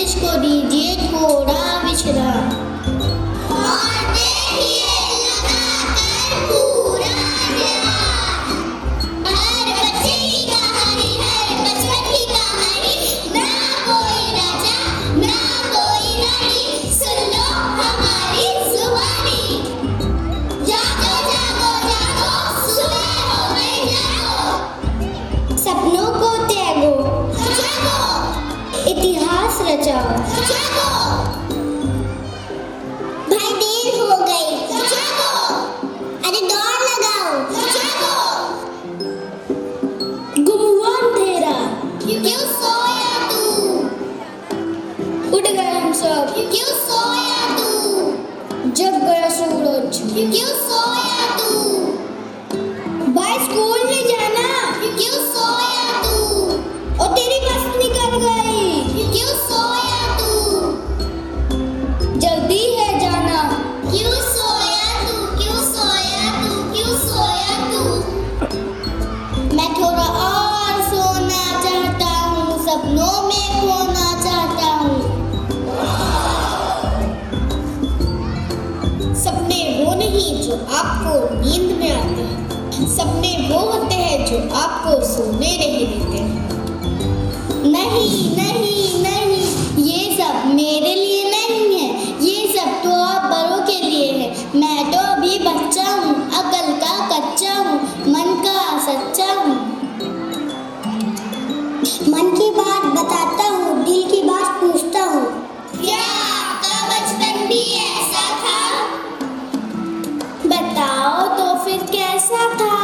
इसको दीजिए थोड़ा विश्राम। और देखिए लगाकर पूरा ध्यान। हर बच्चे की कहानी, हर बचपन की कहानी, ना कोई राजा ना कोई रानी, सुन लो हमारी जुबानी। जागो जागो जागो, सुबह हो गई जागो। सपनों को त्यागो, जागो। इतिहास रचाओ, जागो। भाई देर हो गई, जागो। अरे दौड़ लगाओ, जागो। गुम हुआ अंधेरा, क्यों सोया तू? उठ गए हम सब, क्यों सोया तू? जग गया सूरज, क्यों सोया तू? भाई स्कूल नहीं जाना, क्यों सोया तू? और तेरी बस निकल गई, क्यों सोया तू? जल्दी है जाना, क्यों सोया तू? क्यों सोया तू? क्यों सोया तू? मैं थोड़ा और सोना चाहता हूँ, सपनों में खोना चाहता हूँ। सपने वो नहीं जो आपको नींद में आते हैं, सपने वो होते हैं जो आपको सोने नहीं देते हैं। नहीं नहीं नहीं, ये सब मेरे लिए नहीं है, ये सब तो आप बड़ों के लिए है। मैं तो अभी बच्चा हूँ, अकल का कच्चा हूँ, मन का सच्चा हूँ। मन की बात बताता हूँ, दिल की बात पूछता हूँ। क्या आपका बचपन भी ऐसा था? बताओ तो फिर कैसा था?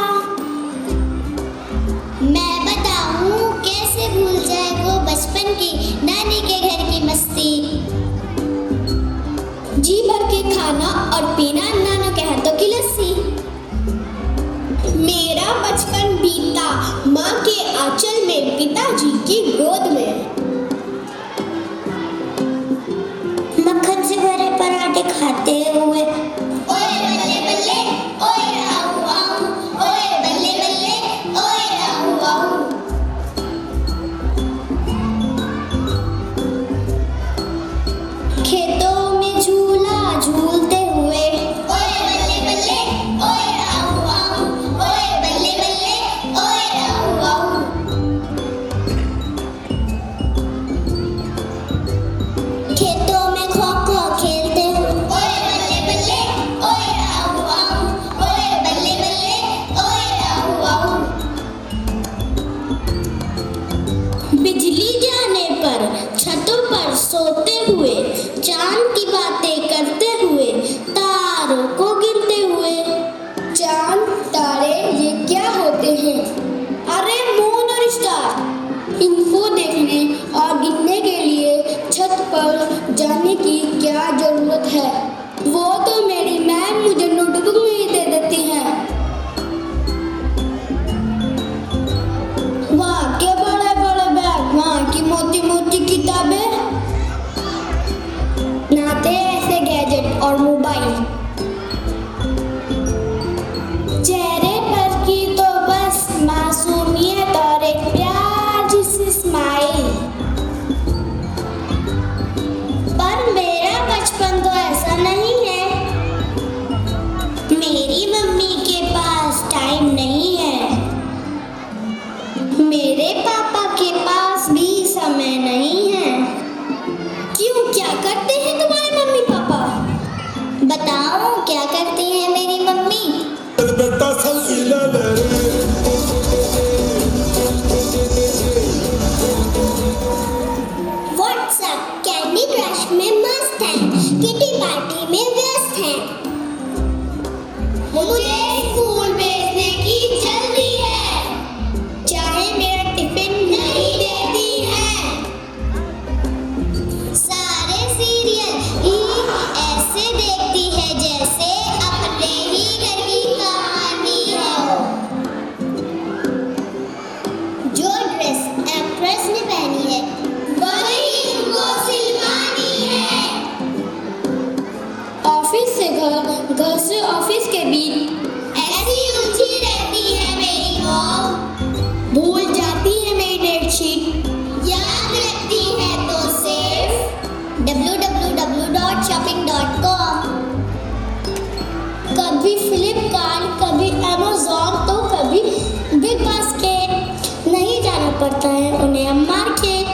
मैं बताऊं कैसे भूल जाए वो बचपन की नानी के घर की मस्ती। जी भर के खाना और पीना नाना के हाथों की लस्सी। मेरा बचपन बीता माँ के आंचल में, पिताजी की गोद में। मक्खन से भरे पराठे खाते हुए, ओए बल्ले बल्ले, ओए आऊ आऊ, ओए बल्ले बल्ले, ओए आऊ आऊ। खेतों में झूला झूलते हुए, ओए बल्ले बल्ले, ओए आऊ आऊ, ओए बल्ले बल्ले, ओए आऊ आऊ। खेतों में खो खो खेलते हुए, ओए बल्ले बल्ले, ओए आऊ आऊ, ओए बल्ले बल्ले, ओए आऊ आऊ। बिजली जाने पर छतों पर सोते हुए, चांद की बातें करते हुए, तारों को गिनते हुए। चांद तारे ये क्या होते हैं? अरे मून और स्टार। इनको देखने और गिनने के लिए छत पर जाने की क्या जरूरत है? वो तो मेरी मैम मुझे नोटबुक में ही दे देती है। वहाँ के बड़े बड़े बैग, वहाँ की मोटी मोटी किताबें, नाते ऐसे गैजेट और मोबाइल। चेहरे पर की तो बस मासूमियत और एक प्यारी सी स्माइल। पर मेरा बचपन तो ऐसा नहीं है। मेरी मम्मी के पास टाइम नहीं है, मेरे पापा के पास भी समय नहीं है। क्यों, क्या करते हैं तुम्हारे मम्मी पापा? बताओ क्या करती है मेरी मम्मी? व्हाट्सएप, कैंडी क्रश में मस्त है, किटी पार्टी में व्यस्त है। मुझे स्कूल भेजने की जल्दी है, चाहे मेरा टिफिन नहीं देती है। सारे सीरियल ही ऐसे देखती है जैसे अपने ही घर की कहानी हो। जो ड्रेस एक्ट्रेस ने पहनी है वही उनको सिलवानी है। shopping.com, कभी फ्लिपकार्ट, कभी अमेज़न तो कभी बिग बास्केट। नहीं जाना पड़ता है उन्हें अब मार्केट।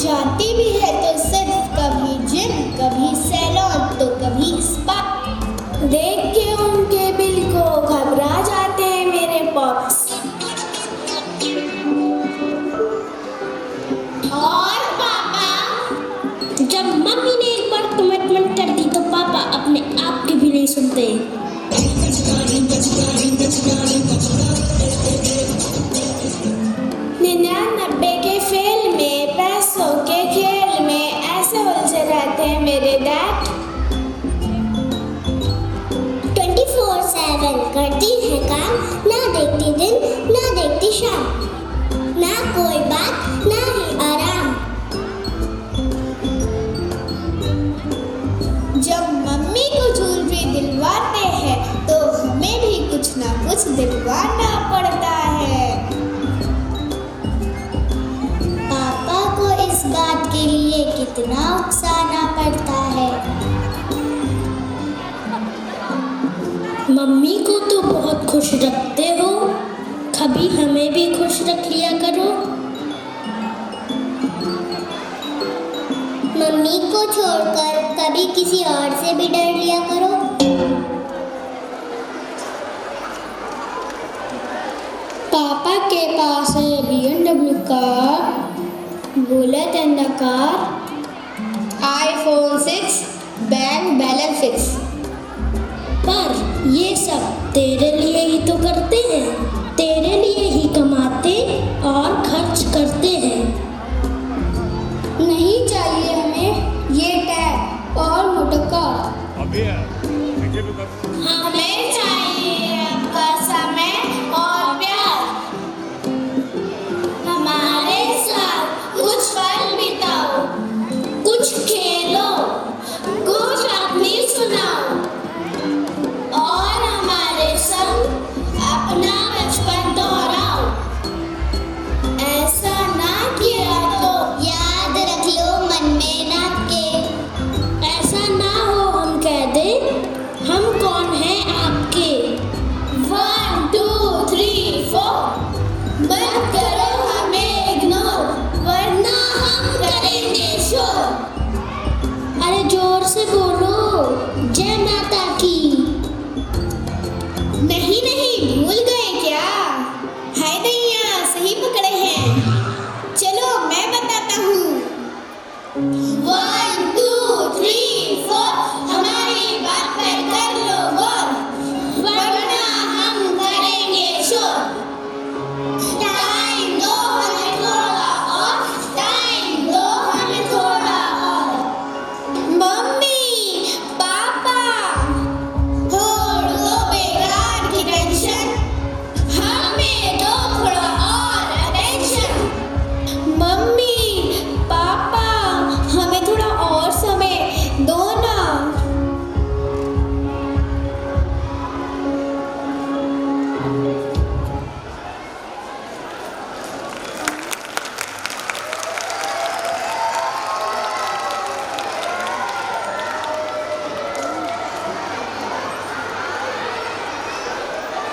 जाती भी है तो सिर्फ कभी जिम, कभी सैलून तो कभी स्पा। देख के उनके बिल को घबरा जाते हैं मेरे पॉप्स। और पापा, जब मम्मी ने एक बार कमिटमेंट कर दी तो पापा अपने आप की भी नहीं सुनते। 99 के फेल में, पैसों के खेल में ऐसे उलझे रहते हैं मेरे डैड। 24/7 करती है काम, ना देखती दिन ना देखती शाम, ना कोई बात ना ही आराम। जब मम्मी को ज्वेलरी दिलवाते हैं तो हमें भी कुछ ना कुछ दिलवाना पड़ता है। पापा को इस बात के लिए कितना उकसाना पड़ता है। मम्मी को तो बहुत खुश रखते हो, कभी हमें भी खुश रख लिया करो। मम्मी को छोड़कर कभी किसी और से भी डर लिया करो। पापा के पास है BMW car, bullet and the car, iPhone 6, bank balance fix. पर ये सब तेरे लिए ही तो करते हैं, तेरे लिए ही कमाते और खर्च करते हैं। नहीं चाहिए हमें ये टैग और मोटर कार, हमें चाहिए